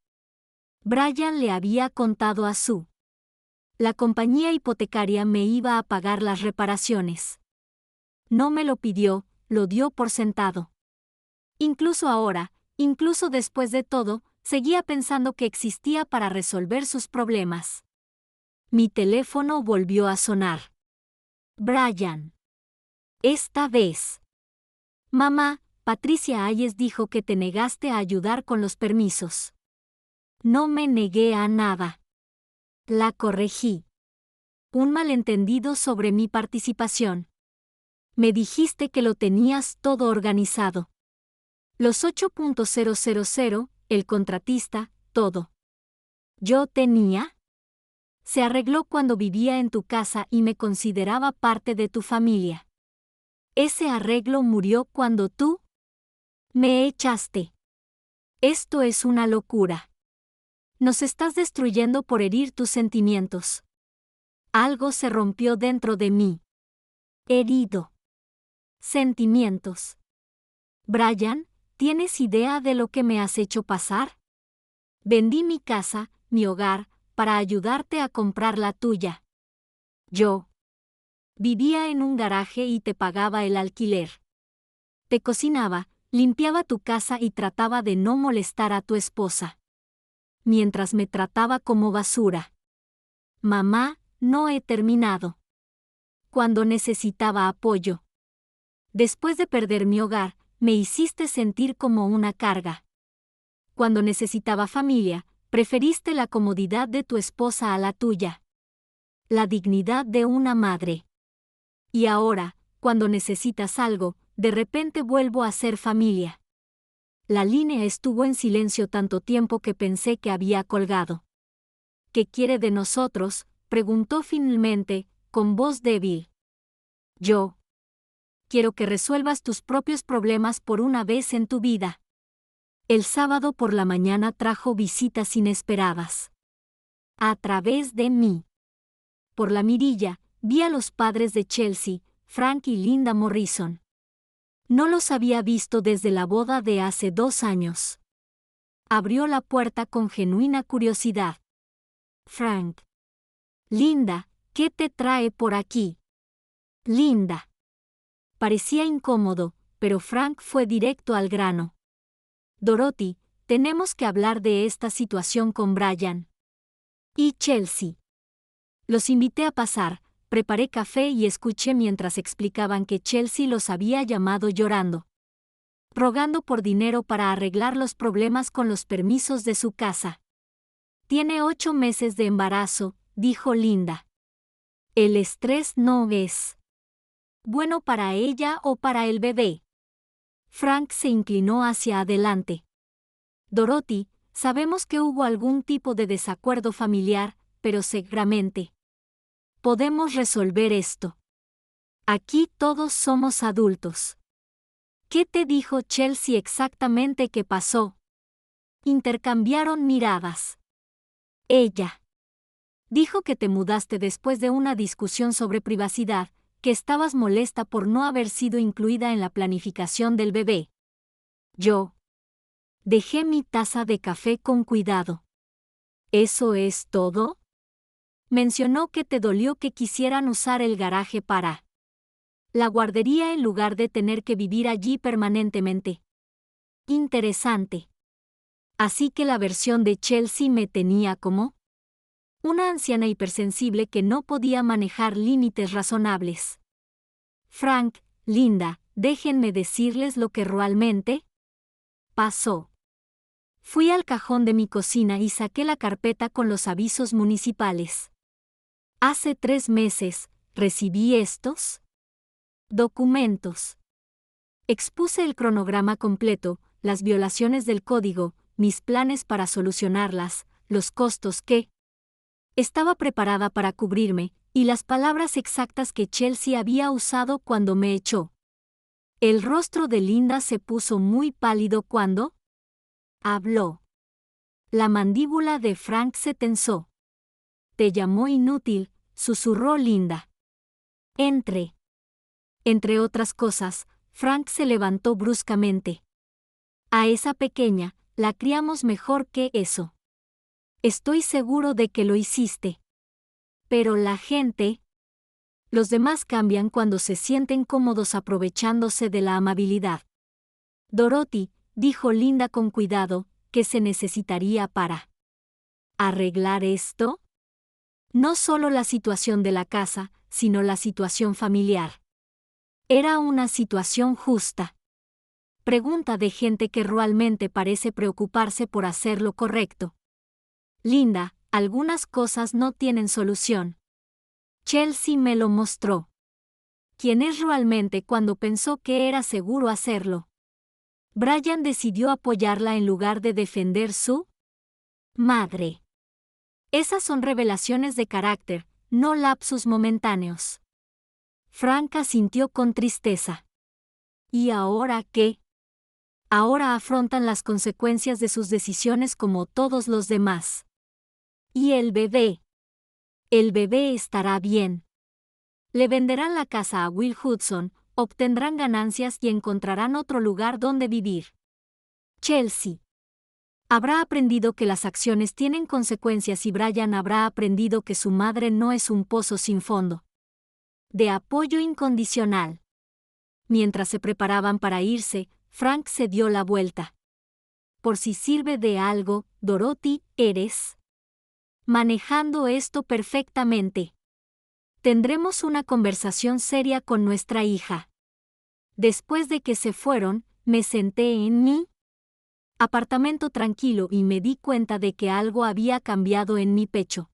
Brian le había contado a Sue. La compañía hipotecaria me iba a pagar las reparaciones. No me lo pidió, lo dio por sentado. Incluso ahora, incluso después de todo, seguía pensando que existía para resolver sus problemas. Mi teléfono volvió a sonar. Brian. Esta vez. Mamá, Patricia Hayes dijo que te negaste a ayudar con los permisos. No me negué a nada. La corregí. Un malentendido sobre mi participación. Me dijiste que lo tenías todo organizado. Los 8.000, el contratista, todo. ¿Yo tenía? Se arregló cuando vivía en tu casa y me consideraba parte de tu familia. Ese arreglo murió cuando tú me echaste. Esto es una locura. Nos estás destruyendo por herir tus sentimientos. Algo se rompió dentro de mí. Herido. Sentimientos. Brian, ¿tienes idea de lo que me has hecho pasar? Vendí mi casa, mi hogar, para ayudarte a comprar la tuya. Yo vivía en un garaje y te pagaba el alquiler. Te cocinaba, limpiaba tu casa y trataba de no molestar a tu esposa. Mientras me trataba como basura. Mamá, no he terminado. Cuando necesitaba apoyo. Después de perder mi hogar, me hiciste sentir como una carga. Cuando necesitaba familia, preferiste la comodidad de tu esposa a la tuya. La dignidad de una madre. Y ahora, cuando necesitas algo, de repente vuelvo a ser familia. La línea estuvo en silencio tanto tiempo que pensé que había colgado. ¿Qué quiere de nosotros?, preguntó finalmente, con voz débil. Yo. Quiero que resuelvas tus propios problemas por una vez en tu vida. El sábado por la mañana trajo visitas inesperadas. A través de mí. Por la mirilla, vi a los padres de Chelsea, Frank y Linda Morrison. No los había visto desde la boda de hace 2 años. Abrió la puerta con genuina curiosidad. Frank. Linda, ¿qué te trae por aquí? Linda. Parecía incómodo, pero Frank fue directo al grano. Dorothy, tenemos que hablar de esta situación con Brian. Y Chelsea. Los invité a pasar, preparé café y escuché mientras explicaban que Chelsea los había llamado llorando. Rogando por dinero para arreglar los problemas con los permisos de su casa. Tiene 8 meses de embarazo, dijo Linda. El estrés no es bueno para ella o para el bebé. Frank se inclinó hacia adelante. Dorothy, sabemos que hubo algún tipo de desacuerdo familiar, pero seguramente podemos resolver esto. Aquí todos somos adultos. ¿Qué te dijo Chelsea exactamente que pasó? Intercambiaron miradas. Ella dijo que te mudaste después de una discusión sobre privacidad, que estabas molesta por no haber sido incluida en la planificación del bebé. Yo dejé mi taza de café con cuidado. ¿Eso es todo? Mencionó que te dolió que quisieran usar el garaje para la guardería en lugar de tener que vivir allí permanentemente. Interesante. Así que la versión de Chelsea me tenía como una anciana hipersensible que no podía manejar límites razonables. Frank, Linda, déjenme decirles lo que realmente pasó. Fui al cajón de mi cocina y saqué la carpeta con los avisos municipales. Hace 3 meses, recibí estos documentos. Expuse el cronograma completo, las violaciones del código, mis planes para solucionarlas, los costos que estaba preparada para cubrirme, y las palabras exactas que Chelsea había usado cuando me echó. El rostro de Linda se puso muy pálido cuando habló. La mandíbula de Frank se tensó. Te llamó inútil, susurró Linda. Entre otras cosas, Frank se levantó bruscamente. A esa pequeña, la criamos mejor que eso. Estoy seguro de que lo hiciste. Pero la gente... Los demás cambian cuando se sienten cómodos aprovechándose de la amabilidad. Dorothy, dijo Linda con cuidado, ¿qué se necesitaría para arreglar esto? No solo la situación de la casa, sino la situación familiar. Era una situación justa. Pregunta de gente que realmente parece preocuparse por hacer lo correcto. Linda, algunas cosas no tienen solución. Chelsea me lo mostró. ¿Quién es realmente cuando pensó que era seguro hacerlo? Brian decidió apoyarla en lugar de defender su madre. Esas son revelaciones de carácter, no lapsus momentáneos. Frank asintió con tristeza. ¿Y ahora qué? Ahora afrontan las consecuencias de sus decisiones como todos los demás. ¿Y el bebé? El bebé estará bien. Le venderán la casa a Will Hudson, obtendrán ganancias y encontrarán otro lugar donde vivir. Chelsea habrá aprendido que las acciones tienen consecuencias y Brian habrá aprendido que su madre no es un pozo sin fondo. De apoyo incondicional. Mientras se preparaban para irse, Frank se dio la vuelta. Por si sirve de algo, Dorothy, eres manejando esto perfectamente. Tendremos una conversación seria con nuestra hija. Después de que se fueron, me senté en mi apartamento tranquilo y me di cuenta de que algo había cambiado en mi pecho.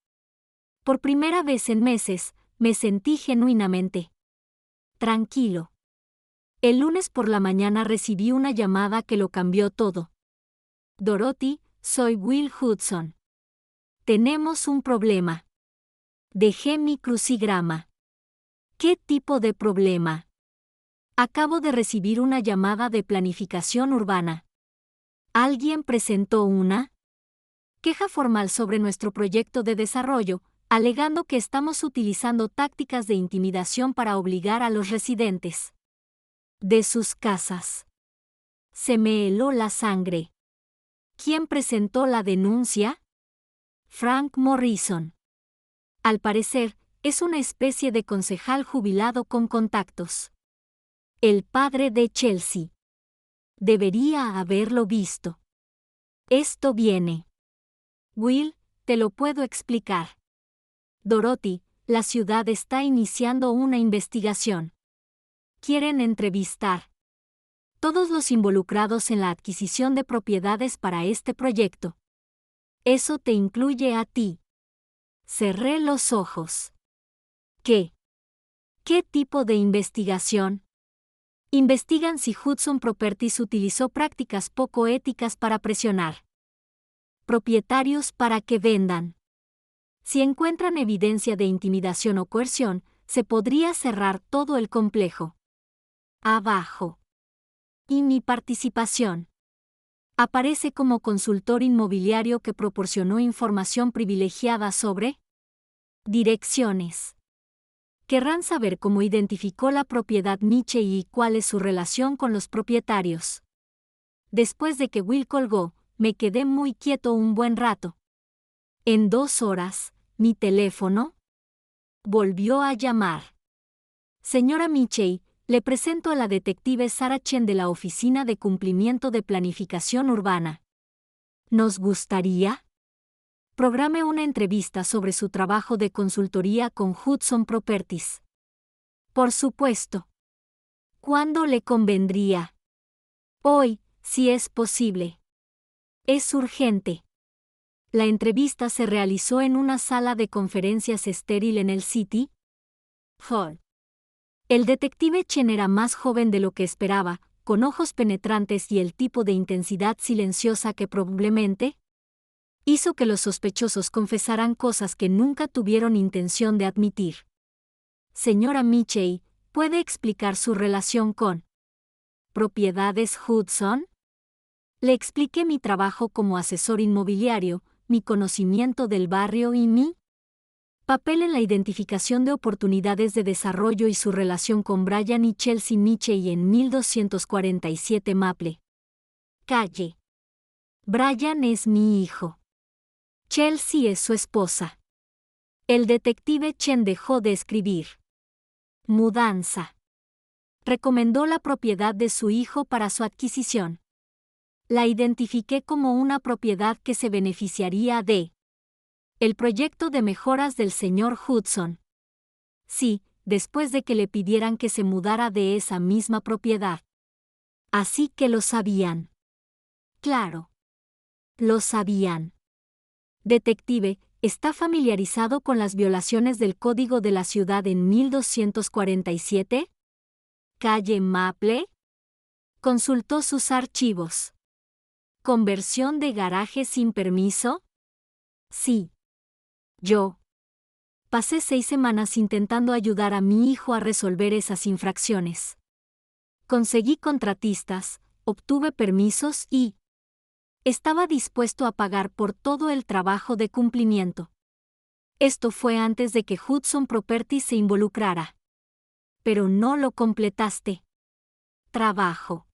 Por primera vez en meses, me sentí genuinamente tranquilo. El lunes por la mañana recibí una llamada que lo cambió todo. Dorothy, soy Will Hudson. Tenemos un problema. Dejé mi crucigrama. ¿Qué tipo de problema? Acabo de recibir una llamada de planificación urbana. ¿Alguien presentó una queja formal sobre nuestro proyecto de desarrollo, alegando que estamos utilizando tácticas de intimidación para obligar a los residentes de sus casas? Se me heló la sangre. ¿Quién presentó la denuncia? Frank Morrison. Al parecer, es una especie de concejal jubilado con contactos. El padre de Chelsea. Debería haberlo visto. Esto viene. Will, te lo puedo explicar. Dorothy, la ciudad está iniciando una investigación. Quieren entrevistar todos los involucrados en la adquisición de propiedades para este proyecto. Eso te incluye a ti. Cerré los ojos. ¿Qué? ¿Qué tipo de investigación? Investigan si Hudson Properties utilizó prácticas poco éticas para presionar propietarios para que vendan. Si encuentran evidencia de intimidación o coerción, se podría cerrar todo el complejo. Abajo. ¿Y mi participación? Aparece como consultor inmobiliario que proporcionó información privilegiada sobre direcciones. Querrán saber cómo identificó la propiedad Michey y cuál es su relación con los propietarios. Después de que Will colgó, me quedé muy quieto un buen rato. En 2 horas, mi teléfono volvió a llamar. Señora Michey, le presento a la detective Sarah Chen de la Oficina de Cumplimiento de Planificación Urbana. ¿Nos gustaría? Programe una entrevista sobre su trabajo de consultoría con Hudson Properties. Por supuesto. ¿Cuándo le convendría? Hoy, si es posible. Es urgente. La entrevista se realizó en una sala de conferencias estéril en el City Hall. El detective Chen era más joven de lo que esperaba, con ojos penetrantes y el tipo de intensidad silenciosa que probablemente hizo que los sospechosos confesaran cosas que nunca tuvieron intención de admitir. Señora Michey, ¿puede explicar su relación con Propiedades Hudson? Le expliqué mi trabajo como asesor inmobiliario, mi conocimiento del barrio y mi papel en la identificación de oportunidades de desarrollo y su relación con Brian y Chelsea Michey en 1247 Maple Calle. Brian es mi hijo. Chelsea es su esposa. El detective Chen dejó de escribir. Mudanza. Recomendó la propiedad de su hijo para su adquisición. La identifiqué como una propiedad que se beneficiaría de el proyecto de mejoras del señor Hudson. Sí, después de que le pidieran que se mudara de esa misma propiedad. Así que lo sabían. Claro. Lo sabían. Detective, ¿está familiarizado con las violaciones del Código de la Ciudad en 1247? Calle Maple. Consultó sus archivos. ¿Conversión de garaje sin permiso? Sí. Yo. Pasé 6 semanas intentando ayudar a mi hijo a resolver esas infracciones. Conseguí contratistas, obtuve permisos y estaba dispuesto a pagar por todo el trabajo de cumplimiento. Esto fue antes de que Hudson Properties se involucrara. Pero no lo completaste. Trabajo.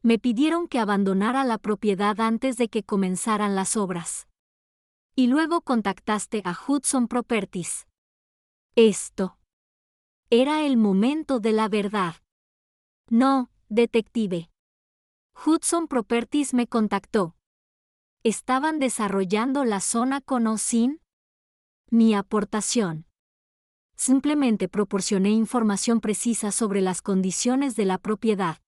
Me pidieron que abandonara la propiedad antes de que comenzaran las obras. Y luego contactaste a Hudson Properties. Esto. Era el momento de la verdad. No, detective. Hudson Properties me contactó. ¿Estaban desarrollando la zona con o sin mi aportación? Simplemente proporcioné información precisa sobre las condiciones de la propiedad.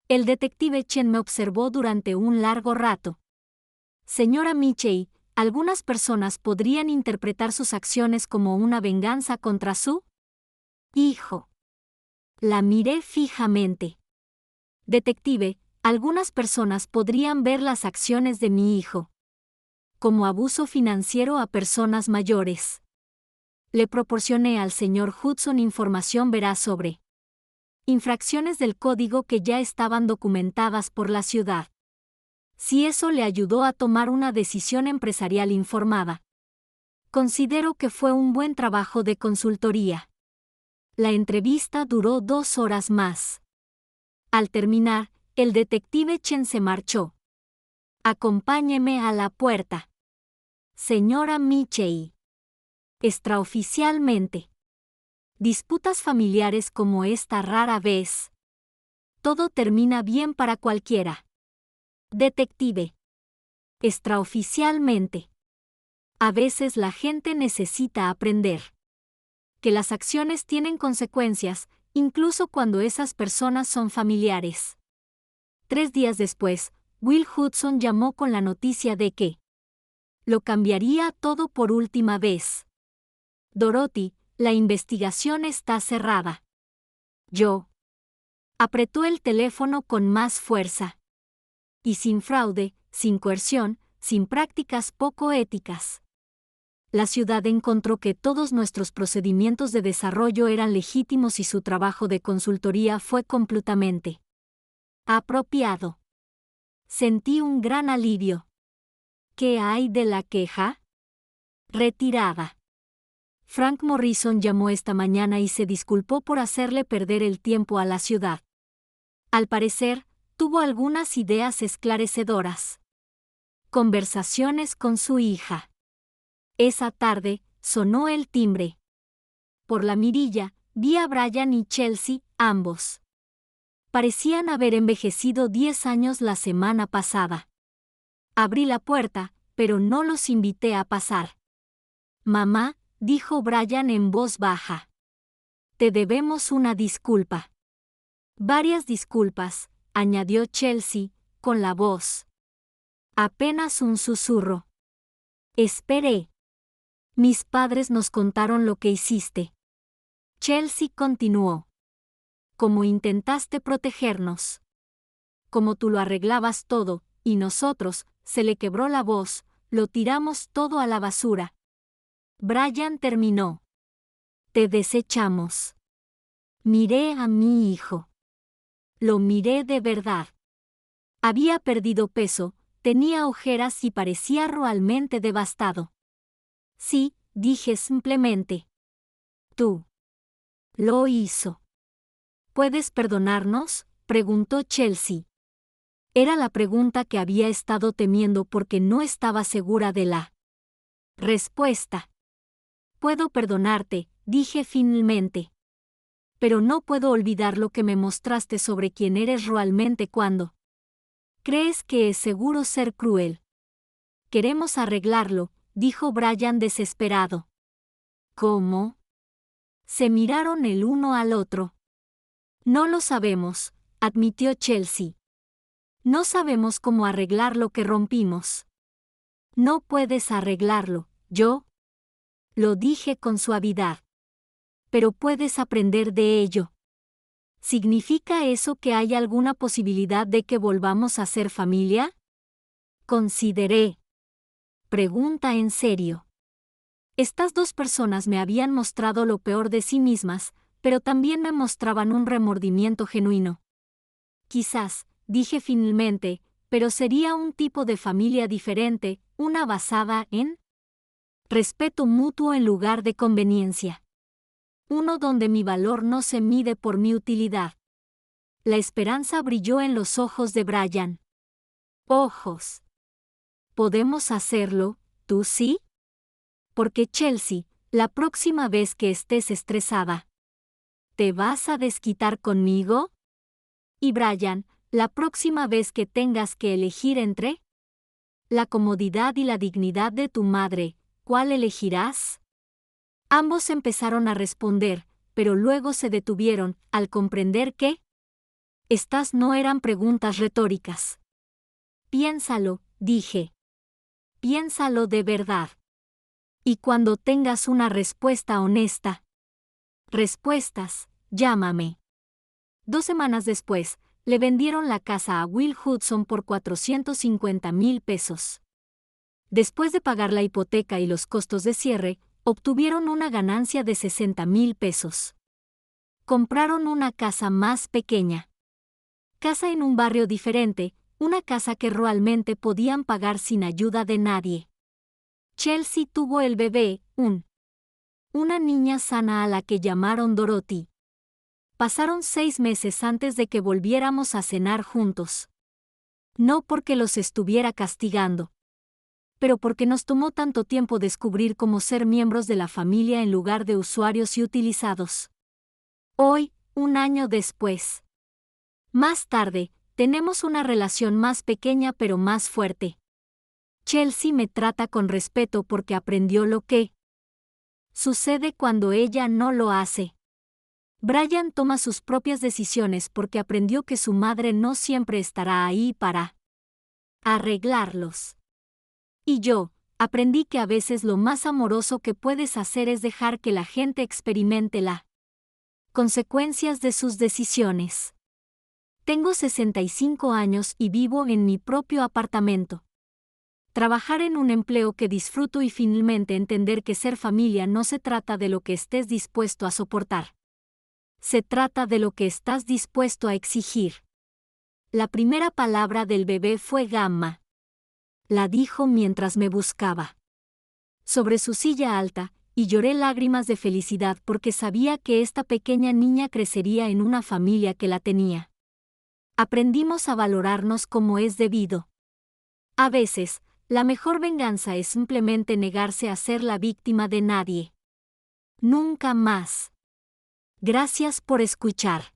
El detective Chen me observó durante un largo rato. Señora Michei, algunas personas podrían interpretar sus acciones como una venganza contra su hijo. La miré fijamente. Detective, algunas personas podrían ver las acciones de mi hijo como abuso financiero a personas mayores. Le proporcioné al señor Hudson información veraz sobre infracciones del código que ya estaban documentadas por la ciudad. Si eso le ayudó a tomar una decisión empresarial informada, considero que fue un buen trabajo de consultoría. La entrevista duró 2 horas más. Al terminar, el detective Chen se marchó. Acompáñeme a la puerta. Señora Michei. Extraoficialmente. Disputas familiares como esta rara vez. Todo termina bien para cualquiera. Detective. Extraoficialmente. A veces la gente necesita aprender que las acciones tienen consecuencias, incluso cuando esas personas son familiares. 3 días después, Will Hudson llamó con la noticia de que lo cambiaría todo por última vez. Dorothy, la investigación está cerrada. Yo. Apretó el teléfono con más fuerza. Y sin fraude, sin coerción, sin prácticas poco éticas. La ciudad encontró que todos nuestros procedimientos de desarrollo eran legítimos y su trabajo de consultoría fue completamente apropiado. Sentí un gran alivio. ¿Qué hay de la queja? Retirada. Frank Morrison llamó esta mañana y se disculpó por hacerle perder el tiempo a la ciudad. Al parecer, tuvo algunas ideas esclarecedoras. Conversaciones con su hija. Esa tarde, sonó el timbre. Por la mirilla, vi a Brian y Chelsea, ambos. Parecían haber envejecido 10 años la semana pasada. Abrí la puerta, pero no los invité a pasar. Mamá, dijo Brian en voz baja. Te debemos una disculpa. Varias disculpas, añadió Chelsea, con la voz. Apenas un susurro. Esperé. Mis padres nos contaron lo que hiciste. Chelsea continuó. Como intentaste protegernos. Como tú lo arreglabas todo, y nosotros, se le quebró la voz, lo tiramos todo a la basura. Brian terminó. Te desechamos. Miré a mi hijo. Lo miré de verdad. Había perdido peso, tenía ojeras y parecía realmente devastado. Sí, dije simplemente. Tú. Lo hizo. ¿Puedes perdonarnos?, preguntó Chelsea. Era la pregunta que había estado temiendo porque no estaba segura de la respuesta. Puedo perdonarte, dije finalmente. Pero no puedo olvidar lo que me mostraste sobre quién eres realmente cuando crees que es seguro ser cruel. Queremos arreglarlo, dijo Brian desesperado. ¿Cómo? Se miraron el uno al otro. No lo sabemos, admitió Chelsea. No sabemos cómo arreglar lo que rompimos. No puedes arreglarlo, yo. Lo dije con suavidad. Pero puedes aprender de ello. ¿Significa eso que hay alguna posibilidad de que volvamos a ser familia? Consideré. Pregunta en serio. Estas dos personas me habían mostrado lo peor de sí mismas, pero también me mostraban un remordimiento genuino. Quizás, dije finalmente, pero sería un tipo de familia diferente, una basada en respeto mutuo en lugar de conveniencia. Uno donde mi valor no se mide por mi utilidad. La esperanza brilló en los ojos de Brian. Ojos. ¿Podemos hacerlo, tú sí? Porque Chelsea, la próxima vez que estés estresada, ¿te vas a desquitar conmigo? Y Brian, la próxima vez que tengas que elegir entre la comodidad y la dignidad de tu madre, ¿cuál elegirás? Ambos empezaron a responder, pero luego se detuvieron al comprender que estas no eran preguntas retóricas. Piénsalo, dije. Piénsalo de verdad. Y cuando tengas una respuesta honesta. Respuestas, llámame. 2 semanas después, le vendieron la casa a Will Hudson por $450,000. Después de pagar la hipoteca y los costos de cierre, obtuvieron una ganancia de $60,000. Compraron una casa más pequeña. Casa en un barrio diferente, una casa que realmente podían pagar sin ayuda de nadie. Chelsea tuvo el bebé, una niña sana a la que llamaron Dorothy. Pasaron 6 meses antes de que volviéramos a cenar juntos. No porque los estuviera castigando, pero porque nos tomó tanto tiempo descubrir cómo ser miembros de la familia en lugar de usuarios y utilizados. Hoy, 1 año después. Más tarde, tenemos una relación más pequeña pero más fuerte. Chelsea me trata con respeto porque aprendió lo que sucede cuando ella no lo hace. Brian toma sus propias decisiones porque aprendió que su madre no siempre estará ahí para arreglarlos. Y yo, aprendí que a veces lo más amoroso que puedes hacer es dejar que la gente experimente las consecuencias de sus decisiones. Tengo 65 años y vivo en mi propio apartamento. Trabajar en un empleo que disfruto y finalmente entender que ser familia no se trata de lo que estés dispuesto a soportar. Se trata de lo que estás dispuesto a exigir. La primera palabra del bebé fue gamma. La dijo mientras me buscaba sobre su silla alta, y lloré lágrimas de felicidad porque sabía que esta pequeña niña crecería en una familia que la tenía. Aprendimos a valorarnos como es debido. A veces, la mejor venganza es simplemente negarse a ser la víctima de nadie. Nunca más. Gracias por escuchar.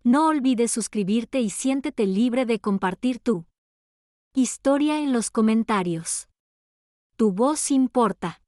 No olvides suscribirte y siéntete libre de compartir tu historia en los comentarios. Tu voz importa.